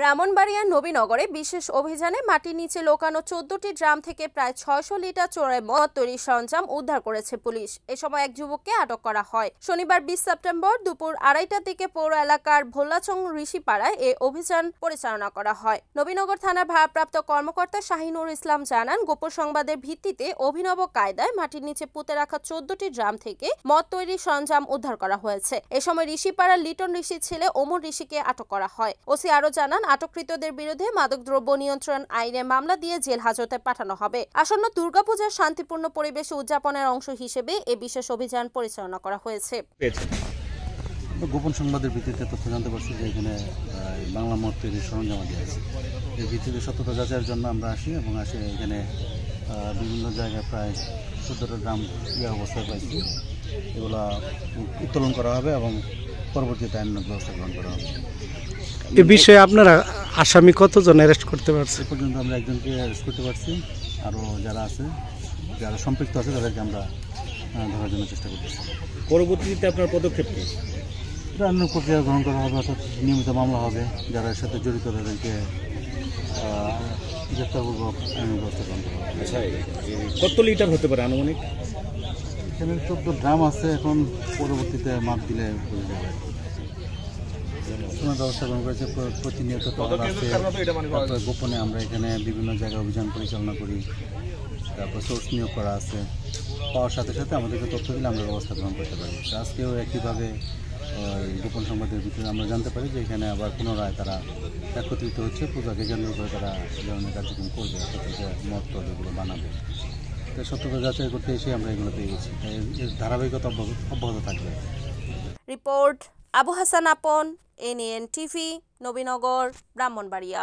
ব্রাহ্মণবাড়িয়ার নবীনগরে বিশেষ অভিযানে মাটির নিচে লুকানো 14টি ড্রাম থেকে প্রায় 600 লিটার চোরাই মদ তৈরির সরঞ্জাম উদ্ধার করেছে পুলিশ। এ সময় এক যুবককে আটক করা হয়। শনিবার 20 সেপ্টেম্বর দুপুর 2:30টার দিকে পৌর এলাকার ভোল্লাচং ঋষিপাড়ায় এই অভিযান পরিচালনা করা হয়। নবীনগর থানার ভারপ্রাপ্ত কর্মকর্তা শাহিনুর ইসলাম জানান, গোপন সংবাদের ভিত্তিতে অভিনব কায়দায় মাটির নিচে পুঁতে রাখা 14টি ড্রাম থেকে মদ তৈরির সরঞ্জাম উদ্ধার করা হয়েছে। এ সময় ঋষিপাড়ার লিটন ঋষির ছেলে ওমর ঋষিকে আটক করা হয়। ওসি আরো জানান, আটককৃতদের বিরুদ্ধে মাদকদ্রব্য নিয়ন্ত্রণ আইনে মামলা দিয়ে জেল হাজতে পাঠানো হবে। আসন্ন দুর্গাপূজার শান্তিপূর্ণ পরিবেশে উদযাপনের অংশ হিসেবে এই বিশেষ অভিযান পরিচালনা করা হয়েছে। গোপন সংবাদের ভিত্তিতে তথ্য জানতে পারছি যে এখানে বাংলা মদ তৈরির সরঞ্জাম আছে। এর ভিত্তিতে সত্যতা যাচাইয়ের জন্য আমরা আসি এবং এখানে বিভিন্ন জায়গায় প্রায় 14টা গ্রাম অবস্থায় পাইছি। এগুলো উত্তোলন করা হবে এবং পরবর্তীতে আইনানুগ ব্যবস্থা গ্রহণ করা হবে। এ বিষয়ে আপনারা আসামি কতজন অ্যারেস্ট করতে পারছেন? এ পর্যন্ত আমরা একজনকে অ্যারেস্ট করতে পারছি। আরও যারা সম্পৃক্ত আছে তাদেরকে আমরা ধরার জন্য চেষ্টা করতেছি। পরবর্তীতে আপনার পদক্ষেপ কি? অন্য প্রক্রিয়া গ্রহণ করা হবে, অর্থাৎ নিয়মিত মামলা হবে। যারা এর সাথে জড়িত তাদেরকে গ্রেপ্তারপূর্বক আইনানুগ ব্যবস্থা গ্রহণ করা হবে। আচ্ছা, কত লিটার হতে পারে আনুমানিক? এখানে 14 ড্রাম আছে। এখন পরবর্তীতে মাপ দিলে বোঝা যাবে। ব্যবস্থা গ্রহণ করেছে, প্রতিনিয়ত গোপনে আমরা এখানে বিভিন্ন জায়গায় অভিযান পরিচালনা করি। তারপর সোর্স নিয়োগ করা আছে। পাওয়ার সাথে সাথে আমাদেরকে তথ্য দিলে আমরা ব্যবস্থা গ্রহণ করতে পারি। আজকেও একইভাবে গোপন সংবাদের ভিতরে আমরা জানতে পারি যে এখানে আবার পুনরায় তারা একত্রিত হচ্ছে, পূজাকে কেন্দ্র করে তারা এই ধরনের কার্যক্রম করবে, অর্থাৎ মদ টদ এগুলো বানাবে। তো সত্যতা যাচাই করতে এসে আমরা এগুলো পেয়ে গেছি। তাই এর ধারাবাহিকতা অব্যাহত থাকবে। রিপোর্ট আবু হাসান আপন, NAN TV, নবীনগর, ব্রাহ্মণবাড়িয়া।